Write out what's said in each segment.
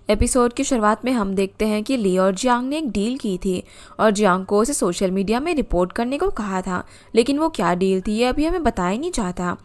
Episode की शुरुआत में हम देखते हैं कि ली और जियांग ने एक डील की थी और जियांग को उसे सोशल मीडिया में रिपोर्ट करने को कहा था, लेकिन वो क्या डील थी ये अभी हमें बताया नहीं चाहता।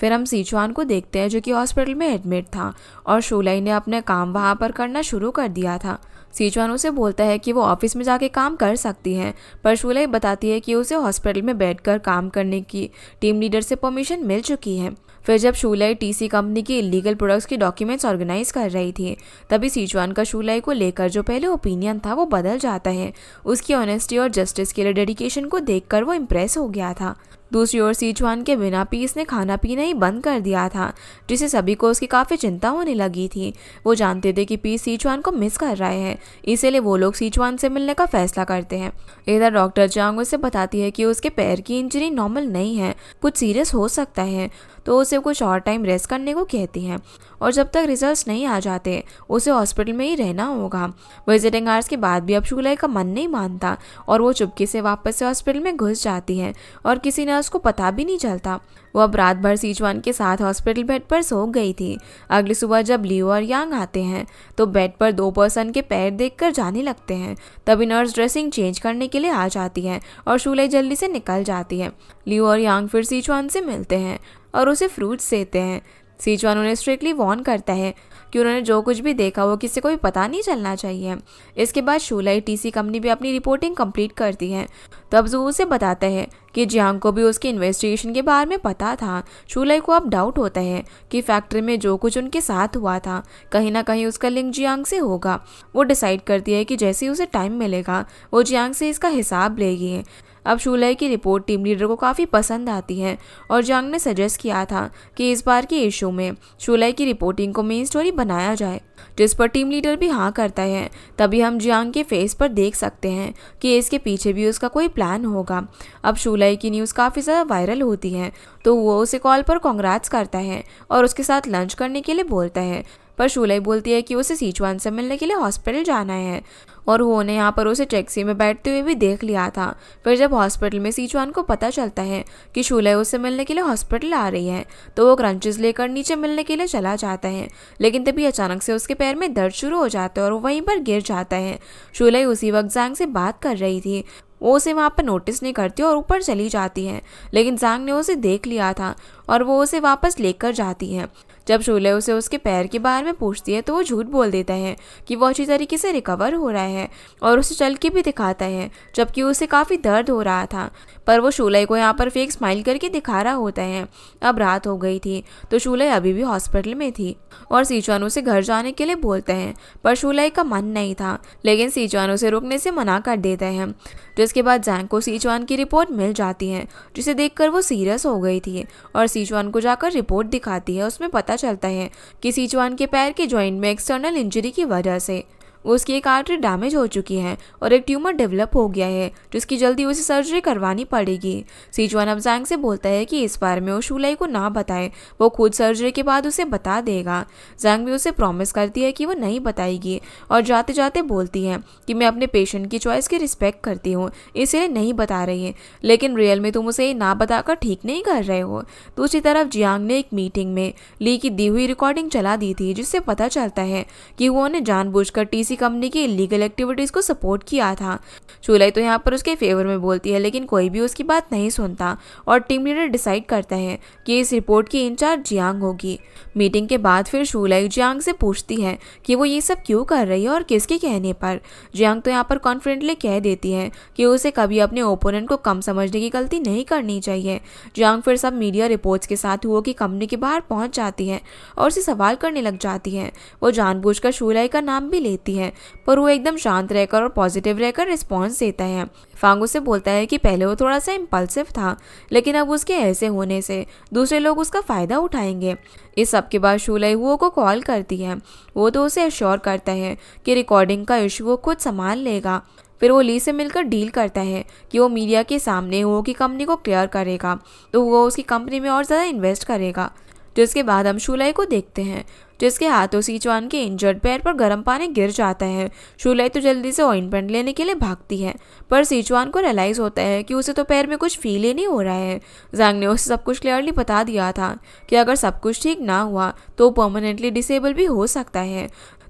फिर हम सीचुआन को देखते हैं जो कि हॉस्पिटल में एडमिट था और शूलाई ने अपना काम वहाँ पर करना शुरू कर दिया था। सीचुआन उसे बोलता है कि वो ऑफिस में जाके काम कर सकती है, पर शूलाई बताती है कि उसे हॉस्पिटल में बैठकर काम करने की टीम लीडर से परमिशन मिल चुकी है। फिर जब शूलाई टीसी कंपनी की इलीगल प्रोडक्ट्स की डॉक्यूमेंट्स ऑर्गेनाइज कर रही थी, तभी सीचुआन का शूलाई को लेकर जो पहले ओपिनियन था वो बदल जाता है। उसकी ऑनेस्टी और जस्टिस के लिए डेडिकेशन को देखकर वो इम्प्रेस हो गया था। दूसरी ओर सीचुआन के बिना पीस ने खाना पीना ही बंद कर दिया था, जिससे सभी को उसकी काफ़ी चिंता होने लगी थी। वो जानते थे कि पीस सीचुआन को मिस कर रहे हैं, इसीलिए वो लोग सीचुआन से मिलने का फैसला करते हैं। इधर डॉक्टर जांग उसे बताती है कि उसके पैर की इंजरी नॉर्मल नहीं है, कुछ सीरियस हो सकता है, तो उसे कुछ और टाइम रेस्ट करने को कहती हैं और जब तक रिजल्ट्स नहीं आ जाते उसे हॉस्पिटल में ही रहना होगा। विजिटिंग आवर्स के बाद भी अब शूलाई का मन नहीं मानता और वो चुपके से वापस से हॉस्पिटल में घुस जाती है और किसी ने उसको पता भी नहीं चलता। वो अब रात भर सीचुआन के साथ हॉस्पिटल बेड पर सो गई थी। अगली सुबह जब लियो और यांग आते हैं तो बेड पर 2 पर्सन के पैर देखकर जाने लगते हैं। तभी नर्स ड्रेसिंग चेंज करने के लिए आ जाती है और शूलाई जल्दी से निकल जाती है। लियो और यांग फिर सीचुआन से मिलते हैं और उसे फ्रूट्स देते हैं। सीचुआन उन्हें स्ट्रिक्टली वार्न करता है कि उन्होंने जो कुछ भी देखा वो किसी को भी पता नहीं चलना चाहिए। इसके बाद शूलाई टीसी कंपनी भी अपनी रिपोर्टिंग कंप्लीट करती है। तब जू उसे बताता है कि जियांग को भी उसकी इन्वेस्टिगेशन के बारे में पता था। शूलाई को अब डाउट होता है कि फैक्ट्री में जो कुछ उनके साथ हुआ था कहीं ना कहीं उसका लिंक जियांग से होगा। वो डिसाइड करती है कि जैसे ही उसे टाइम मिलेगा वो जियांग से इसका हिसाब लेगी। अब शूलाई की रिपोर्ट टीम लीडर को काफ़ी पसंद आती है और जियांग ने सजेस्ट किया था कि इस बार के इशू में शूलाई की रिपोर्टिंग को मेन स्टोरी बनाया जाए, जिस पर टीम लीडर भी हाँ करता है। तभी हम जियांग के फेस पर देख सकते हैं कि इसके पीछे भी उसका कोई प्लान होगा। अब शूलाई की न्यूज़ काफ़ी ज़्यादा वायरल होती है तो वो उसे कॉल पर कॉन्ग्रेट्स करता है और उसके साथ लंच करने के लिए बोलता है, पर शूलाई बोलती है कि उसे सीचुआन से मिलने के लिए हॉस्पिटल जाना है और वो ने यहाँ पर उसे टैक्सी में बैठते हुए भी देख लिया था। फिर जब हॉस्पिटल में सीचुआन को पता चलता है कि शूलाई उससे मिलने के लिए हॉस्पिटल आ रही है तो वो क्रंचेस लेकर नीचे मिलने के लिए चला जाता है, लेकिन तभी अचानक से उसके पैर में दर्द शुरू हो जाता है और वो वहीं पर गिर जाता है। शूलाई उसी वक्त जांग से बात कर रही थी, वो उसे वहाँ पर नोटिस नहीं करती और ऊपर चली जाती है, लेकिन जांग ने उसे देख लिया था और वो उसे वापस लेकर जाती है। जब शूलाई उसे उसके पैर के बारे में पूछती है तो वो झूठ बोल देता है कि वो अच्छी तरीके से रिकवर हो रहा है और उसे चल के भी दिखाता है, जबकि उसे काफ़ी दर्द हो रहा था। पर वो शूलाई को यहाँ पर फेक स्माइल करके दिखा रहा होता है। अब रात हो गई थी तो शूलाई अभी भी हॉस्पिटल में थी और सीचुआन उसे घर जाने के लिए बोलते हैं, पर शूलाई का मन नहीं था, लेकिन सीचुआन उसे रुकने से मना कर देता है। जिसके बाद जैंग को सीचुआन की रिपोर्ट मिल जाती है, जिसे देखकर वो सीरियस हो गई थी और सीचुआन को जाकर रिपोर्ट दिखाती है। उसमें पता चलता है कि सीचुआन के पैर के जॉइंट में एक्सटर्नल इंजरी की वजह से उसकी एक आर्टरी डैमेज हो चुकी है और एक ट्यूमर डेवलप हो गया है, जिसकी जल्दी उसे सर्जरी करवानी पड़ेगी। सीचुआन अब जैंग से बोलता है कि इस बारे में वो शूलाई को ना बताए, वो खुद सर्जरी के बाद उसे बता देगा। जैंग भी उसे प्रॉमिस करती है कि वो नहीं बताएगी और जाते जाते बोलती है कि मैं अपने पेशेंट की चॉइस की रिस्पेक्ट करती हूँ, इसलिए नहीं बता रही है, लेकिन रियल में तुम उसे ये ना बताकर ठीक नहीं कर रहे हो। दूसरी तरफ जियांग ने एक मीटिंग में ली की दी हुई रिकॉर्डिंग चला दी थी, जिससे पता चलता है कि वो ने जानबूझकर टीसी कंपनी की इलीगल एक्टिविटीज को सपोर्ट किया था। शूलाई तो यहाँ पर उसके फेवर में बोलती है, लेकिन कोई भी उसकी बात नहीं सुनता और टीम लीडर डिसाइड करता है कि इस रिपोर्ट की इंचार्ज जियांग होगी। मीटिंग के बाद फिर शूलाई जियांग से पूछती है कि वो ये सब क्यों कर रही है और किसके कहने पर। जियांग तो यहाँ पर कॉन्फिडेंटली कह देती है कि उसे कभी अपने ओपोनेंट को कम समझने की गलती नहीं करनी चाहिए। जियांग फिर सब मीडिया रिपोर्ट्स के साथ हुआ कि कंपनी के बाहर पहुंच जाती है और उसे सवाल करने लग जाती है। वो जानबूझकर शूलाई का नाम भी लेती है, पर वो एकदम शांत रहकर और पॉजिटिव रहकर रिस्पॉन्स देता है। फांग उसे बोलता है कि पहले वो थोड़ा सा इम्पल्सिव था, लेकिन अब उसके ऐसे होने से दूसरे लोग उसका फ़ायदा उठाएंगे। इस सब के बाद शूलाई हुओ को कॉल करती है। वो तो उसे अश्योर करता है कि रिकॉर्डिंग का इशू वो खुद संभाल लेगा। फिर वो ली से मिलकर डील करता है कि वो मीडिया के सामने हुओ की कंपनी को क्लियर करेगा तो वो उसकी कंपनी में और ज़्यादा इन्वेस्ट करेगा। जिसके बाद हम शूलाई को देखते हैं, जिसके हाथों सीचुआन के इंजर्ड पैर पर गर्म पानी गिर जाता है। शूलाई तो जल्दी से ऑइंटमेंट लेने के लिए भागती है, पर सीचुआन को रियलाइज़ होता है कि उसे तो पैर में कुछ फील ही नहीं हो रहा है। जैंग ने उसे सब कुछ क्लियरली बता दिया था कि अगर सब कुछ ठीक ना हुआ तो परमानेंटली डिसेबल भी हो सकता है।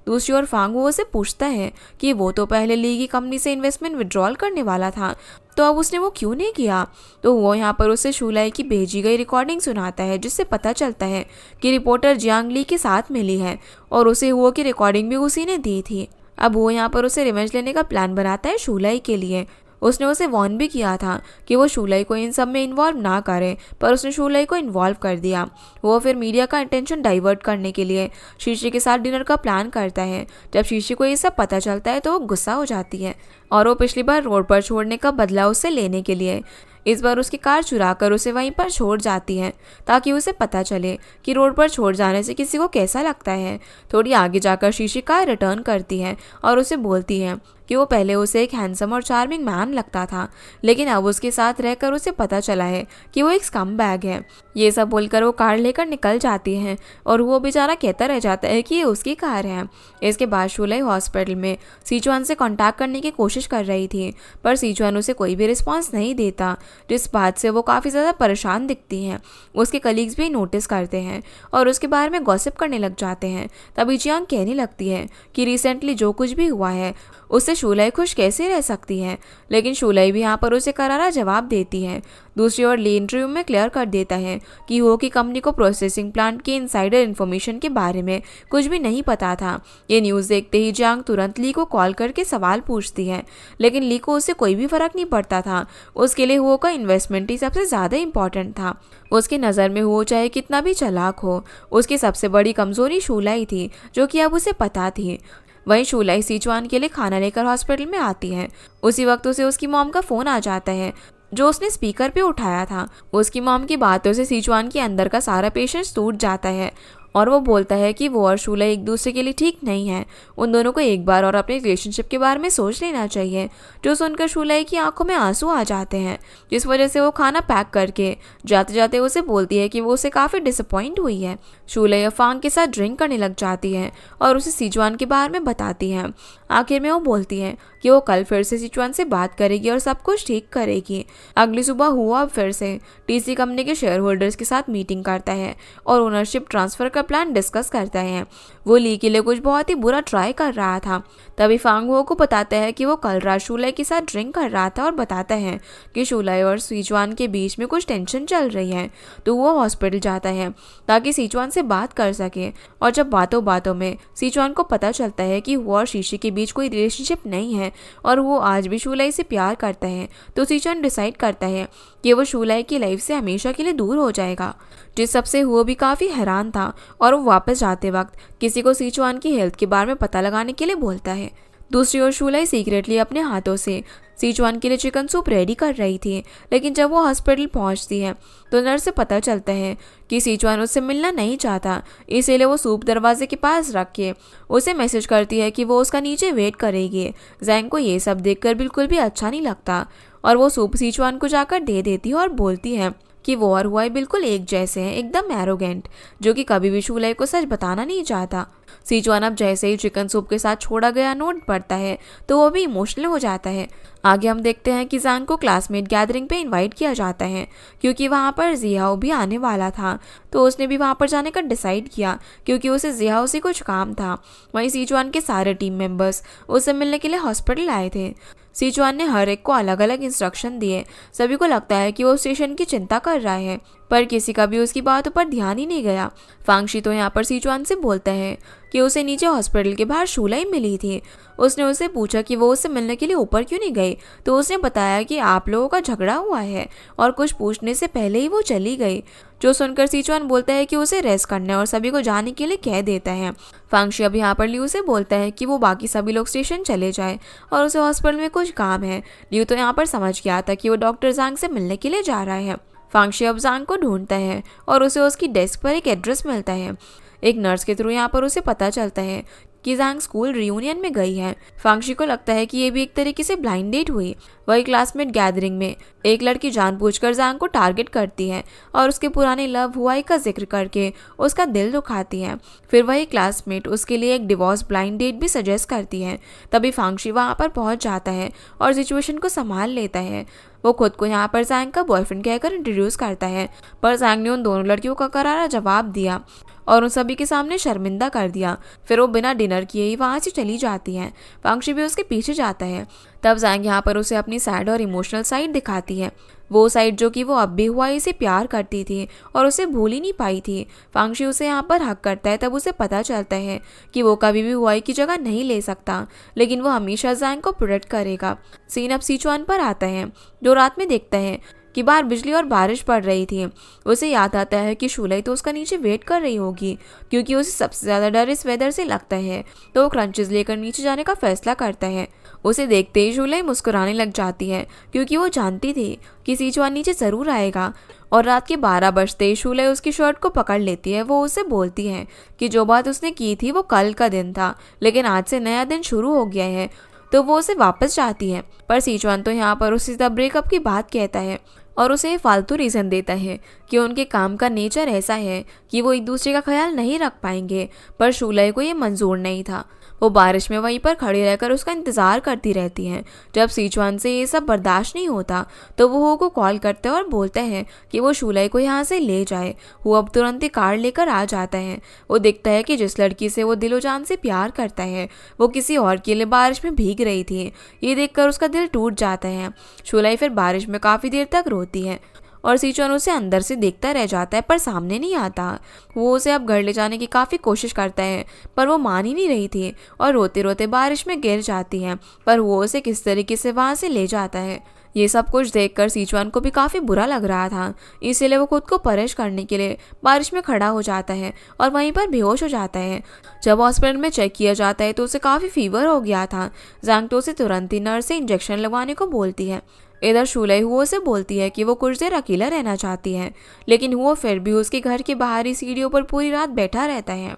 दूसरी ओर फांग वो उसे पूछता है कि वो तो पहले ली की कंपनी से इन्वेस्टमेंट विड्रॉल करने वाला था, तो अब उसने वो क्यों नहीं किया। तो वो यहाँ पर उसे शुलाई की भेजी गई रिकॉर्डिंग सुनाता है, जिससे पता चलता है कि रिपोर्टर जियांग ली के साथ मिली है और उसे हुआ की रिकॉर्डिंग भी उसी ने दी थी। अब वो यहाँ पर उसे रिवेंज लेने का प्लान बनाता है शुलाई के लिए। उसने उसे वार्न भी किया था कि वो शुलाई को इन सब में इन्वॉल्व ना करे, पर उसने शुलाई को इन्वॉल्व कर दिया। वो फिर मीडिया का अटेंशन डाइवर्ट करने के लिए शीशी के साथ डिनर का प्लान करता है। जब शीशी को ये सब पता चलता है तो वो गुस्सा हो जाती है और वो पिछली बार रोड पर छोड़ने का बदला उससे लेने के लिए इस बार उसकी कार चुराकर उसे वहीं पर छोड़ जाती है, ताकि उसे पता चले कि रोड पर छोड़ जाने से किसी को कैसा लगता है। थोड़ी आगे जाकर शीशी कार रिटर्न करती है और उसे बोलती है कि वो पहले उसे एक हैंडसम और चार्मिंग मैन लगता था, लेकिन अब उसके साथ रहकर उसे पता चला है कि वो एक स्कमबैग है। ये सब बोलकर वो कार लेकर निकल जाती है और वो बेचारा कहता रह जाता है कि ये उसकी कार है। इसके बाद शुलाई हॉस्पिटल में सीचुआन से कांटेक्ट करने की कोशिश कर रही थी, पर सीचुआन उसे कोई भी रिस्पॉन्स नहीं देता, जिस बात से वो काफ़ी ज़्यादा परेशान दिखती हैं। उसके कलीग्स भी नोटिस करते हैं और उसके बारे में गॉसिप करने लग जाते हैं। तभी जियांग कहने लगती है कि रिसेंटली जो कुछ भी हुआ है उससे शुलाई खुश कैसे रह सकती है, लेकिन शुलाई भी यहाँ पर उसे करारा जवाब देती है। दूसरी ओर ली इंटरव्यू में क्लियर कर देता है कि हो की कंपनी को प्रोसेसिंग प्लांट के इनसाइडर इन्फॉर्मेशन के बारे में कुछ भी नहीं पता था। ये न्यूज़ देखते ही जियांग तुरंत ली को कॉल करके सवाल पूछती है, लेकिन ली को उससे कोई भी फर्क नहीं पड़ता था। उसके लिए हुओ का इन्वेस्टमेंट ही सबसे ज़्यादा इंपॉर्टेंट था। उसकी नज़र में हुओ चाहे कितना भी चालाक हो, उसकी सबसे बड़ी कमज़ोरी शुलाई थी, जो कि अब उसे पता थी। वहीं शुलाई सीचुआन के लिए खाना लेकर हॉस्पिटल में आती है। उसी वक्त उसे उसकी मॉम का फ़ोन आ जाता है, जो उसने स्पीकर पे उठाया था। उसकी मॉम की बातों से सीचुआन के अंदर का सारा पेशेंस टूट जाता है और वो बोलता है कि वो और शुलाई एक दूसरे के लिए ठीक नहीं है। उन दोनों को एक बार और अपने रिलेशनशिप के बारे में सोच लेना चाहिए। जो सुनकर शुलाई की आंखों में आंसू आ जाते हैं, जिस वजह से वो खाना पैक करके जाते जाते उसे बोलती है कि वो उसे काफ़ी डिसअपॉइंट हुई है। शुलाई फांग के साथ ड्रिंक करने लग जाती है और उसे सीचुआन के बारे में बताती है। आखिर में वो बोलती है कि वो कल फिर से सीचुआन से बात करेगी और सब कुछ ठीक करेगी। अगली सुबह हुआ फिर से टीसी कंपनी के शेयर होल्डर्स के साथ मीटिंग करता है और ओनरशिप ट्रांसफ़र का प्लान डिस्कस करता है। वो ली के लिए कुछ बहुत ही बुरा ट्राई कर रहा था। तभी फांग हुओ को बताता है कि वो कल रात शुलाई के साथ ड्रिंक कर रहा था और बताता है कि शुलाई और सीचुआन के बीच में कुछ टेंशन चल रही है। तो वो हॉस्पिटल जाता है ताकि सीचुआन से बात कर सके, और जब बातों बातों में सीचुआन को पता चलता है कि वो और शीशी के बीच कोई रिलेशनशिप नहीं है और वो आज भी शुलाई से प्यार करता है, तो सीचुआन डिसाइड करता है कि वो शुलाई की लाइफ से हमेशा के लिए दूर हो जाएगा। जिस सबसे हुआ भी काफ़ी हैरान था और वो वापस जाते वक्त किसी को सीचुआन की हेल्थ के बारे में पता लगाने के लिए बोलता है। दूसरी ओर शुलाई सीक्रेटली अपने हाथों से सीचुआन के लिए चिकन सूप रेडी कर रही थी, लेकिन जब वो हॉस्पिटल पहुंचती है तो नर्स से पता चलता है कि सीचुआन उससे मिलना नहीं चाहता, इसीलिए वो सूप दरवाजे के पास रख के उसे मैसेज करती है कि वो उसका नीचे वेट करेगी। जैंग को ये सब देखकर बिल्कुल भी अच्छा नहीं लगता और वो सूप सीचुआन को जाकर दे देती है और बोलती है कि वो और हुआई बिल्कुल एक जैसे हैं, एकदम एरोगेंट, जो कि कभी भी शुलाई को सच बताना नहीं चाहता। सीचुआन अब जैसे ही चिकन सूप के साथ छोड़ा गया नोट पढ़ता है तो वो भी इमोशनल हो जाता है। आगे हम देखते हैं कि जैंग को क्लासमेट गैदरिंग पे इनवाइट किया जाता है, क्योंकि वहाँ पर जियाओ भी आने वाला था, तो उसने भी वहाँ पर जाने का डिसाइड किया क्योंकि उसे जियाओ से कुछ काम था। वहीं सीचुआन के सारे टीम मेंबर्स उससे मिलने के लिए हॉस्पिटल आए थे। सीचुआन ने हर एक को अलग अलग इंस्ट्रक्शन दिए। सभी को लगता है कि वो स्टेशन की चिंता कर रहा है, पर किसी का भी उसकी बातों पर ध्यान ही नहीं गया। फांगशी तो यहाँ पर सीचुआन से बोलता है कि उसे नीचे हॉस्पिटल के बाहर शुलाई मिली थी। उसने उससे पूछा कि वो उससे मिलने के लिए ऊपर क्यों नहीं गई, तो उसने बताया कि आप लोगों का झगड़ा हुआ है, और कुछ पूछने से पहले ही वो चली गई। जो सुनकर सीचुआन बोलता है कि उसे रेस्ट करना है और सभी को जाने के लिए कह देता है। फांगशी अब यहाँ पर लियू से बोलता है कि वो बाकी सभी लोग स्टेशन चले जाए और उसे हॉस्पिटल में कुछ काम है। लियू तो यहाँ पर समझ गया था कि वो डॉक्टर जैंग से मिलने के लिए जा रहा है। फांगशी अब जैंग को ढूंढता है और उसे उसकी डेस्क पर एक एड्रेस मिलता है। एक नर्स के थ्रू यहाँ पर उसे पता चलता है कि जैंग स्कूल रियूनियन में गई है। फांगशी को लगता है कि ये भी एक तरीके से ब्लाइंड डेट हुई। वही क्लासमेट गैदरिंग में एक लड़की जानबूझकर जैंग को टारगेट करती है और उसके पुराने लव हुआई का जिक्र करके उसका दिल दुखाती है। फिर वही क्लासमेट उसके लिए एक डिवोर्स ब्लाइंड डेट भी सजेस्ट करती है। तभी फांगशी वहाँ पर पहुँच जाता है और सिचुएशन को संभाल लेता है। वो खुद को यहाँ पर जैंग का बॉयफ्रेंड कहकर इंट्रोड्यूस करता है, पर जैंग ने उन दोनों लड़कियों का करारा जवाब दिया और उन सभी के सामने शर्मिंदा कर दिया। फिर वो बिना डिनर किए ही वहाँ से चली जाती है। वांगशी भी उसके पीछे जाता है। तब जैंग यहाँ पर उसे अपनी सैड और इमोशनल साइड दिखाती है, वो साइड जो कि वो अब भी हुआई से प्यार करती थी और उसे भूल ही नहीं पाई थी। वांगशी उसे यहाँ पर हक करता है। तब उसे पता चलता है कि वो कभी भी हुआई की जगह नहीं ले सकता, लेकिन वो हमेशा जैंग को प्रोटेक्ट करेगा। सीन अब सिचुआन पर आता है, जो रात में देखता है कि बाहर बिजली और बारिश पड़ रही थी। उसे याद आता है कि शूलाई तो उसका नीचे वेट कर रही होगी, क्योंकि उसे सबसे ज़्यादा डर इस वेदर से लगता है। तो वो क्रंचेस लेकर नीचे जाने का फैसला करता है। उसे देखते ही शूलाई मुस्कुराने लग जाती है, क्योंकि वो जानती थी कि सिचुआन नीचे ज़रूर आएगा। और रात के 12 बजते ही शूलाई उसकी शर्ट को पकड़ लेती है। वो उसे बोलती है कि जो बात उसने की थी वो कल का दिन था, लेकिन आज से नया दिन शुरू हो गया है। तो वो उसे वापस चाहती है, पर सिचुआन तो यहाँ पर उसे सीधा ब्रेकअप की बात कहता है और उसे फालतू रीज़न देता है कि उनके काम का नेचर ऐसा है कि वो एक दूसरे का ख्याल नहीं रख पाएंगे। पर शूलाई को ये मंजूर नहीं था। वो बारिश में वहीं पर खड़ी रहकर उसका इंतज़ार करती रहती हैं। जब सिचुआन से ये सब बर्दाश्त नहीं होता तो वो हो को कॉल करता है और बोलता है कि वो शूलाई को यहाँ से ले जाए। वो अब तुरंत ही कार लेकर आ जाता है। वो देखता है कि जिस लड़की से वो दिलो जान से प्यार करता है वो किसी और के लिए बारिश में भीग रही थी। ये देखकर उसका दिल टूट जाता है। शूलाई फिर बारिश में काफ़ी देर तक रोती है और सिचुआन उसे अंदर से देखता रह जाता है, पर सामने नहीं आता। वो उसे अब घर ले जाने की काफ़ी कोशिश करता है, पर वो मान ही नहीं रही थी और रोते रोते बारिश में गिर जाती है। पर वो उसे किस तरीके से वहाँ से ले जाता है। ये सब कुछ देखकर सिचुआन को भी काफ़ी बुरा लग रहा था, इसीलिए वो खुद को परेश करने के लिए बारिश में खड़ा हो जाता है और वहीं पर बेहोश हो जाता है। जब हॉस्पिटल में चेक किया जाता है तो उसे काफ़ी फीवर हो गया था। जैंग तो उसे तुरंत ही नर्स से इंजेक्शन लगवाने को बोलती है। इधर शूलाई हुओ से बोलती है कि वो कुछ देर अकेला रहना चाहती है, लेकिन हुओ फिर भी उसके घर के बाहरी सीढ़ियों पर पूरी रात बैठा रहता है।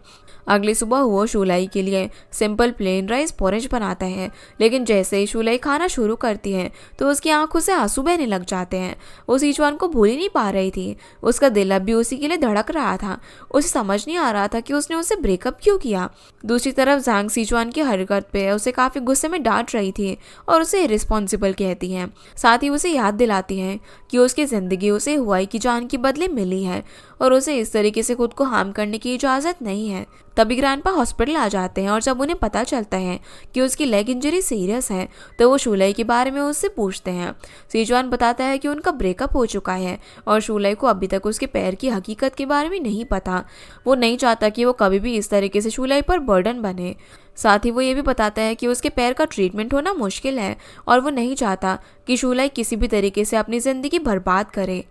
अगली सुबह हुओ शूलाई के लिए सिंपल प्लेन राइस पोरेज बनाता है, लेकिन जैसे ही शूलाई खाना शुरू करती है तो उसकी आंखों से आंसू बहने लग जाते हैं। वो सिचुआन को भूल ही नहीं पा रही थी। उसका दिल अब भी उसी के लिए धड़क रहा था। उसे समझ नहीं आ रहा था कि उसने उसे ब्रेकअप क्यों किया। दूसरी तरफ जैंग सिचुआन की हरकत पे उसे काफ़ी गुस्से में डांट रही थी और उसे इरिस्पॉन्सिबल कहती है। साथ ही उसे याद दिलाती है कि उसकी ज़िंदगी उसे हुआई की जान के बदले मिली है और उसे इस तरीके से खुद को हार्म करने की इजाज़त नहीं है। तभी ग्रैंडपा हॉस्पिटल आ जाते हैं और जब उन्हें पता चलता है कि उसकी लेग इंजरी सीरियस है तो वो शूलाई के बारे में उससे पूछते हैं। सिचुआन बताता है कि उनका ब्रेकअप हो चुका है और शूलाई को अभी तक उसके पैर की हकीकत के बारे में नहीं पता। वो नहीं चाहता कि वो कभी भी इस तरीके से शूलाई पर बर्डन बने। साथ ही वो ये भी बताता है कि उसके पैर का ट्रीटमेंट होना मुश्किल है और वो नहीं चाहता कि शूलाई किसी भी तरीके से अपनी ज़िंदगी बर्बाद करे।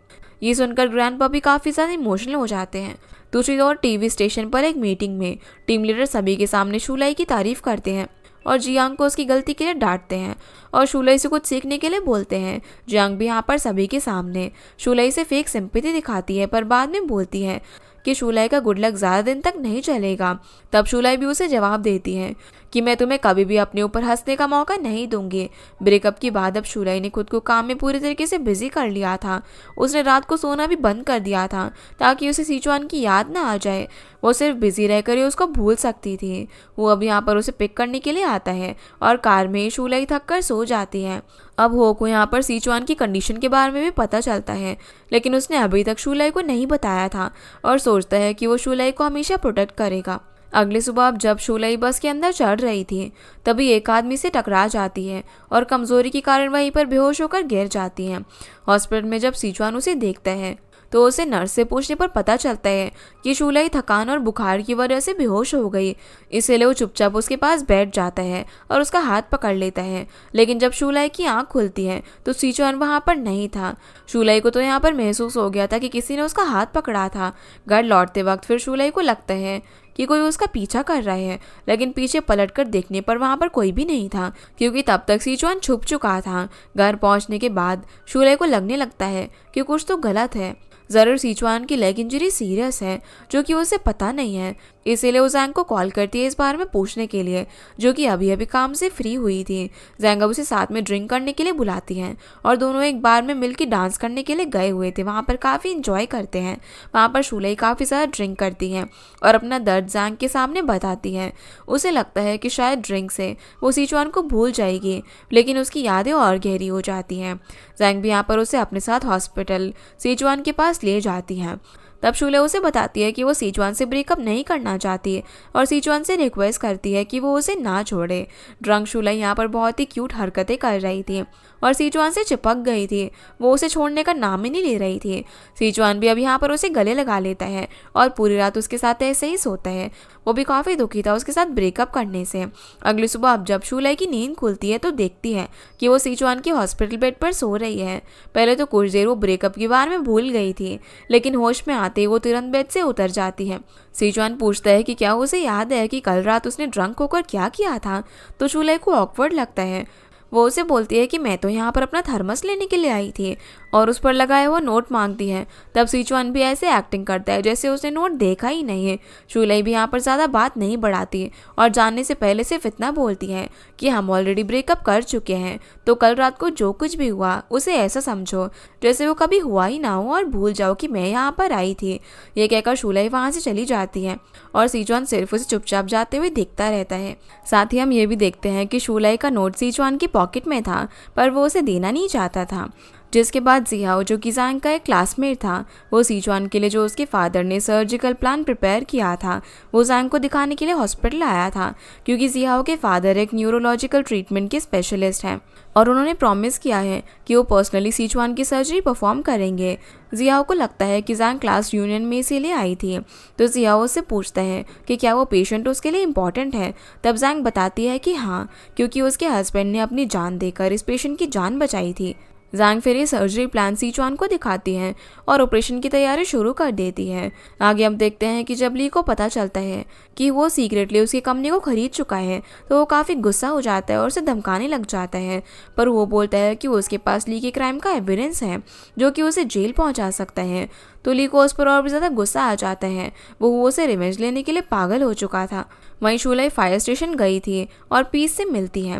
ये सुनकर ग्रैंडपा भी काफ़ी ज़्यादा इमोशनल हो जाते हैं। दूसरी ओर टीवी स्टेशन पर एक मीटिंग में टीम लीडर सभी के सामने शूलाई की तारीफ करते हैं और जियांग को उसकी गलती के लिए डांटते हैं और शूलाई से कुछ सीखने के लिए बोलते हैं। जियांग भी यहाँ पर सभी के सामने शूलाई से फेक सिंपैथी दिखाती है, पर बाद में बोलती है कि शूलाई का गुड लक ज़्यादा दिन तक नहीं चलेगा। तब शूलाई भी उसे जवाब देती है कि मैं तुम्हें कभी भी अपने ऊपर हंसने का मौका नहीं दूंगी। ब्रेकअप के बाद अब शूलाई ने खुद को काम में पूरी तरीके से बिजी कर लिया था। उसने रात को सोना भी बंद कर दिया था ताकि उसे सिचुआन की याद ना आ जाए। वो सिर्फ बिजी रहकर ही उसको भूल सकती थी। वो अब यहाँ पर उसे पिक करने के लिए आता है और कार में ही शूलाई थक कर सो जाती है। अब हो को यहाँ पर सिचुआन की कंडीशन के बारे में भी पता चलता है, लेकिन उसने अभी तक शूलाई को नहीं बताया था और सोचता है कि वो शूलाई को हमेशा प्रोटेक्ट करेगा। अगली सुबह अब जब शूलाई बस के अंदर चढ़ रही थी तभी एक आदमी से टकरा जाती है और कमजोरी के कारण वहीं पर बेहोश होकर गिर जाती है। हॉस्पिटल में जब सिचुआन उसे देखता है तो उसे नर्स से पूछने पर पता चलता है कि शूलाई थकान और बुखार की वजह से बेहोश हो गई। इसलिए वो चुपचाप उसके पास बैठ जाता है और उसका हाथ पकड़ लेता है। लेकिन जब शूलाई की आंख खुलती है तो सिचुआन वहाँ पर नहीं था। शूलाई को तो यहाँ पर महसूस हो गया था कि किसी ने उसका हाथ पकड़ा था। घर लौटते वक्त फिर शूलाई को लगता है कि कोई उसका पीछा कर रहा है, लेकिन पीछे पलटकर देखने पर वहाँ पर कोई भी नहीं था, क्योंकि तब तक सिचुआन छुप चुका था। घर पहुँचने के बाद शूलाई को लगने लगता है कि कुछ तो गलत है। ज़रूर सिचुआन की लेग इंजरी सीरियस है जो कि उसे पता नहीं है। इसीलिए वो जैंग को कॉल करती है इस बारे में पूछने के लिए, जो कि अभी अभी काम से फ्री हुई थी। जैंग अब उसे साथ में ड्रिंक करने के लिए बुलाती हैं और दोनों एक बार में मिलकर डांस करने के लिए गए हुए थे। वहाँ पर काफ़ी इंजॉय करते हैं। वहाँ पर शूलाई काफ़ी ज़्यादा ड्रिंक करती हैं और अपना दर्द जैंग के सामने बताती है। उसे लगता है कि शायद ड्रिंक से वो सिचुआन को भूल जाएगी, लेकिन उसकी यादें और गहरी हो जाती हैं। जैंग भी यहाँ पर उसे अपने साथ हॉस्पिटल सिचुआन के पास ले जाती हैं। तब शूले उसे बताती है कि वो सीचुआन से ब्रेकअप नहीं करना चाहती और सीचुआन से रिक्वेस्ट करती है कि वो उसे ना छोड़े। ड्रंक शूले यहाँ पर बहुत ही क्यूट हरकतें कर रही थी और सीचुआन से चिपक गई थी। वो उसे छोड़ने का नाम ही नहीं ले रही थी। सीचुआन भी अब यहाँ पर उसे गले लगा लेता है और पूरी रात उसके साथ ऐसे ही सोता है। वो भी काफ़ी दुखी था उसके साथ ब्रेकअप करने से। अगली सुबह अब जब शूलाई की नींद खुलती है तो देखती है कि वो सीचुआन की हॉस्पिटल बेड पर सो रही है। पहले तो कुछ देर वो ब्रेकअप के बारे में भूल गई थी, लेकिन होश में आते ही वो तुरंत बेड से उतर जाती है। सीचुआन पूछता है कि क्या उसे याद है कि कल रात उसने ड्रंक होकर क्या किया था, तो शूलाई को ऑकवर्ड लगता है। वो उसे बोलती है कि मैं तो यहाँ पर अपना थर्मस लेने के लिए आई थी और उस पर लगाया हुआ नोट मांगती है। तब सीचुआन भी ऐसे एक्टिंग करता है जैसे उसने नोट देखा ही नहीं है। शूलाई भी यहाँ पर ज़्यादा बात नहीं बढ़ाती और जानने से पहले सिर्फ इतना बोलती है कि हम ऑलरेडी ब्रेकअप कर चुके हैं, तो कल रात को जो कुछ भी हुआ उसे ऐसा समझो जैसे वो कभी हुआ ही ना हो और भूल जाओ कि मैं यहाँ पर आई थी। ये कहकर शूलाई वहाँ से चली जाती है और सीचुआन सिर्फ उसे चुपचाप जाते हुए देखता रहता है। साथ ही हम ये भी देखते हैं कि शूलाई का नोट सीचुआन की पॉकेट में था, पर वो उसे देना नहीं चाहता था। जिसके बाद जियाओ, जो कि ज़ांग का एक क्लासमेट था, वो सीचुआन के लिए जो उसके फादर ने सर्जिकल प्लान प्रिपेयर किया था वो ज़ांग को दिखाने के लिए हॉस्पिटल आया था, क्योंकि जियाओ के फादर एक न्यूरोलॉजिकल ट्रीटमेंट के स्पेशलिस्ट हैं और उन्होंने प्रॉमिस किया है कि वो पर्सनली सीचुआन की सर्जरी परफॉर्म करेंगे। जियाओ को लगता है कि ज़ांग क्लास यूनियन में इसीलिए आई थी, तो जियाओ से पूछता है कि क्या वो पेशेंट उसके लिए इम्पॉर्टेंट है। तब ज़ांग बताती है कि हाँ, क्योंकि उसके हस्बैंड ने अपनी जान देकर इस पेशेंट की जान बचाई थी। ज़ांग फिर ये सर्जरी प्लान सीचुआन को दिखाती है और ऑपरेशन की तैयारी शुरू कर देती है। आगे हम देखते हैं कि जब ली को पता चलता है कि वो सीक्रेटली उसकी कंपनी को खरीद चुका है, तो वो काफ़ी गुस्सा हो जाता है और उसे धमकाने लग जाता है। पर वो बोलता है कि उसके पास ली के क्राइम का एविडेंस है जो कि उसे जेल पहुंचा सकता है। तो ली को उस पर और भी ज़्यादा गुस्सा आ जाता है। वो उसे रिवेंज लेने के लिए पागल हो चुका था। वहीं शूलाई फायर स्टेशन गई थी और पीस से मिलती है।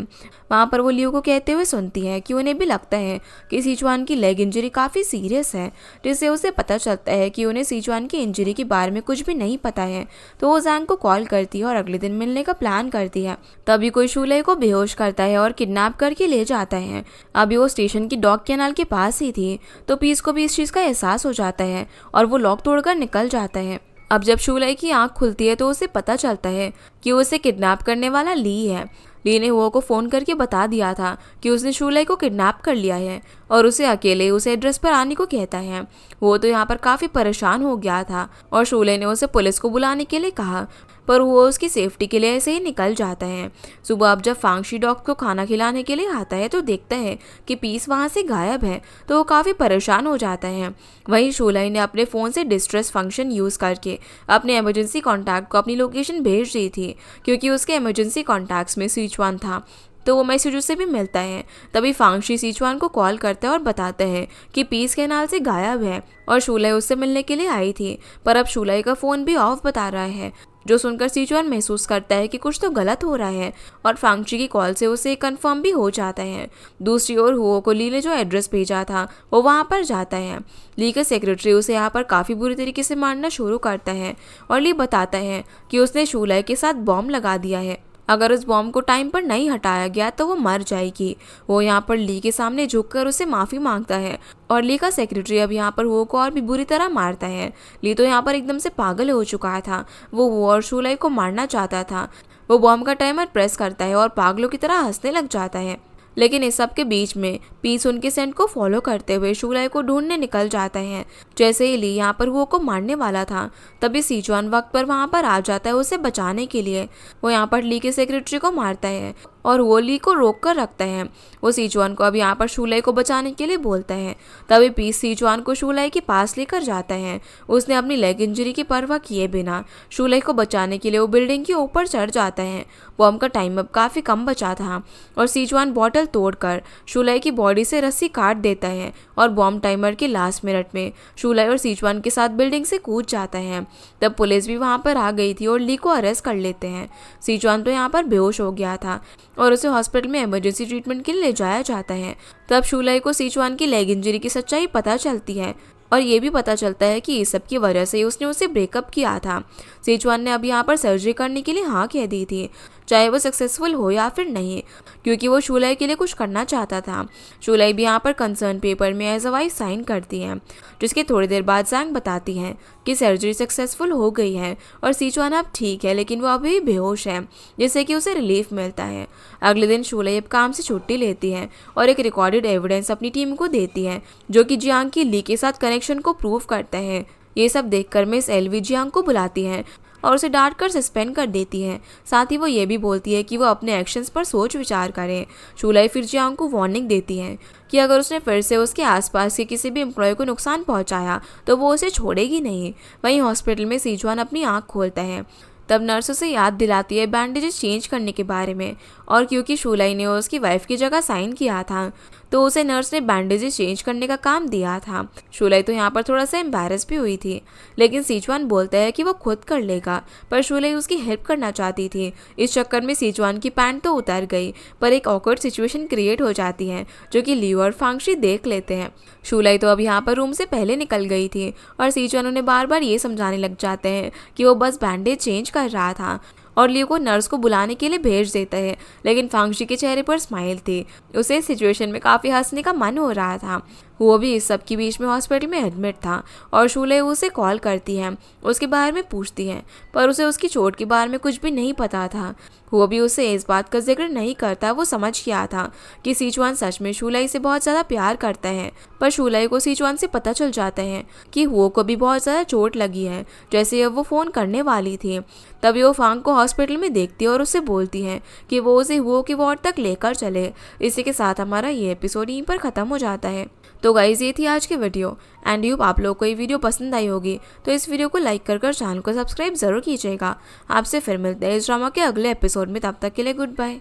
वहाँ पर वो लियो को कहते हुए सुनती है कि उन्हें भी लगता है कि सीचुआन की लेग इंजरी काफ़ी सीरियस है, जिससे उसे पता चलता है कि उन्हें सीचुआन की इंजरी के बारे में कुछ भी नहीं पता है। तो वो ज़ांग को कॉल करती है और अगले दिन मिलने का प्लान करती है। तभी कोई शूलाई को बेहोश करता है और किडनैप करके ले जाता है। अभी वो स्टेशन की डॉग कैनाल के पास ही थी, तो पीस को भी इस चीज़ का एहसास हो जाता है और वो लॉक तोड़कर निकल जाता है। अब जब शूलाई की आंख खुलती है तो उसे पता चलता है कि उसे किडनैप करने वाला ली है। ली ने वो को फ़ोन करके बता दिया था कि उसने शूलाई को किडनैप कर लिया है और उसे अकेले उस एड्रेस पर आने को कहता है। वो तो यहाँ पर काफ़ी परेशान हो गया था और शूलाई ने उसे पुलिस को बुलाने के लिए कहा, पर वो उसकी सेफ्टी के लिए ऐसे ही निकल जाता है। सुबह अब जब फांगशी डॉग को खाना खिलाने के लिए आता है तो देखता है कि पीस वहाँ से गायब है, तो वो काफ़ी परेशान हो जाता है। वहीं शूलाई ने अपने फ़ोन से डिस्ट्रेस फंक्शन यूज़ करके अपने इमरजेंसी कॉन्टैक्ट को अपनी लोकेशन भेज दी थी, क्योंकि उसके इमरजेंसी कॉन्टैक्ट्स में सीचुआन था, तो वो मैसेज उससे भी मिलता है। तभी फांगशी सीचुआन को कॉल करता है और बताता है कि पीस कैनाल से गायब है और शूलाई उससे मिलने के लिए आई थी, पर अब शूलाई का फ़ोन भी ऑफ बता रहा है। जो सुनकर सीचुआन महसूस करता है कि कुछ तो गलत हो रहा है और फांगशी की कॉल से उसे कंफर्म भी हो जाता है। दूसरी ओर हुओ को ली ने जो एड्रेस भेजा था वो वहाँ पर जाता है। ली का सेक्रेटरी उसे यहाँ पर काफ़ी बुरी तरीके से मारना शुरू करता है और ली बताता है कि उसने शूलाई के साथ बॉम्ब लगा दिया है। अगर उस बॉम्ब को टाइम पर नहीं हटाया गया तो वो मर जाएगी। वो यहाँ पर ली के सामने झुककर उससे माफ़ी मांगता है और ली का सेक्रेटरी अब यहाँ पर वो को और भी बुरी तरह मारता है। ली तो यहाँ पर एकदम से पागल हो चुका था। वो और शूलाई को मारना चाहता था। वो बॉम्ब का टाइमर प्रेस करता है और पागलों की तरह हंसने लग जाता है। लेकिन इस सब के बीच में पीस उनके सेंट को फॉलो करते हुए शूलाई को ढूंढने निकल जाता है। जैसे ही ली यहाँ पर वो को मारने वाला था, तभी सीचुआन वक्त पर वहाँ पर आ जाता है उसे बचाने के लिए। वो यहाँ पर ली के सेक्रेटरी को मारता है और वो ली को रोक कर रखता है। वो सीचुआन को अब यहाँ पर शूलाई को बचाने के लिए बोलता है। तभी पीस सीचुआन को शूलाई के पास लेकर जाता है। उसने अपनी लेग इंजरी की परवाह किए बिना शूलाई को बचाने के लिए वो बिल्डिंग के ऊपर चढ़ जाता है। बॉम्ब का टाइम अब काफ़ी कम बचा था और सीचुआन बॉटल तोड़कर शूलाई की बॉडी से रस्सी काट देता है और बॉम्ब टाइमर के लास्ट मिनट में शूलाई और सीचुआन के साथ बिल्डिंग से कूद जाता है। तब पुलिस भी वहाँ पर आ गई थी और ली को अरेस्ट कर लेते हैं। सीचुआन तो यहाँ पर बेहोश हो गया था और उसे हॉस्पिटल में इमरजेंसी ट्रीटमेंट के लिए ले जाया जाता है। तब शूलाई को सीचुआन की लेग इंजरी की सच्चाई पता चलती है। और ये भी पता चलता है कि इस सब की वजह से उसने उससे ब्रेकअप किया था। सिचुआन ने अब यहाँ पर सर्जरी करने के लिए हाँ कह दी थी, चाहे वो सक्सेसफुल हो या फिर नहीं, क्योंकि वो शूलाई के लिए कुछ करना चाहता था। शूलाई भी यहाँ पर कंसर्न पेपर में एज अ वाइफ साइन करती है, जिसके थोड़ी देर बाद जैंग बताती है कि सर्जरी सक्सेसफुल हो गई है और सिचुआन अब ठीक है, लेकिन वो अभी बेहोश है, जिससे कि उसे रिलीफ मिलता है। अगले दिन शूलाई अब काम से छुट्टी लेती है और एक रिकॉर्डेड एविडेंस अपनी टीम को देती है, जो कि जियांग की ली के साथ कनेक्शन को प्रूव करता है। ये सब देखकर मिस एलवी जियांग को बुलाती है और उसे डांट कर सस्पेंड कर देती है। साथ ही वो ये भी बोलती है कि वो अपने एक्शंस पर सोच विचार करे। शूलाई फिर जियांग को वार्निंग देती है कि अगर उसने फिर से उसके आसपास के किसी भी एम्प्लॉय को नुकसान पहुंचाया तो वो उसे छोड़ेगी नहीं। वहीं हॉस्पिटल में सिचुआन अपनी आंख खोलता है, तब नर्स उसे याद दिलाती है बैंडेजेस चेंज करने के बारे में, और क्योंकि शूलाई ने उसकी वाइफ की जगह साइन किया था तो उसे नर्स ने बैंडेजेस चेंज करने का काम दिया था। शूलाई तो यहाँ पर थोड़ा सा एम्बैरस भी हुई थी, लेकिन सिचुआन बोलता है कि वो खुद कर लेगा, पर शूलाई उसकी हेल्प करना चाहती थी। इस चक्कर में सिचुआन की पैंट तो उतर गई, पर एक ऑकवर्ड सिचुएशन क्रिएट हो जाती है, जो कि लियो और फांगशी देख लेते हैं। शूलाई तो अब यहाँ पर रूम से पहले निकल गई थी और सिचुआन उन्हें बार बार ये समझाने लग जाते हैं कि वो बस बैंडेज चेंज कर रहा था, और लियो को नर्स को बुलाने के लिए भेज देता है। लेकिन फांगशी के चेहरे पर स्माइल थी, उसे इस सिचुएशन में काफ़ी हंसने का मन हो रहा था। वो भी इस सब के बीच में हॉस्पिटल में एडमिट था और शूलाई उसे कॉल करती है, उसके बारे में पूछती है, पर उसे उसकी चोट के बारे में कुछ भी नहीं पता था। वो भी उसे इस बात का जिक्र नहीं करता। वो समझ गया था कि सिचुआन सच में शूलाई से बहुत ज़्यादा प्यार करता है, पर शूलाई को सिचुआन से पता चल जाता है कि वो को भी बहुत ज़्यादा चोट लगी है। जैसे अब वो फ़ोन करने वाली थी, तभी वो फांग को हॉस्पिटल में देखती है और उससे बोलती है कि वो उसे हुओ के वार्ड तक लेकर चले। इसी के साथ हमारा ये एपिसोड यहीं पर ख़त्म हो जाता है। तो गाइज ये थी आज की वीडियो, एंड यूप आप लोगों को ये वीडियो पसंद आई होगी, तो इस वीडियो को लाइक कर चैनल को सब्सक्राइब ज़रूर कीजिएगा। आपसे फिर मिलते हैं इस ड्रामा के अगले एपिसोड में, तब तक के लिए गुड बाय।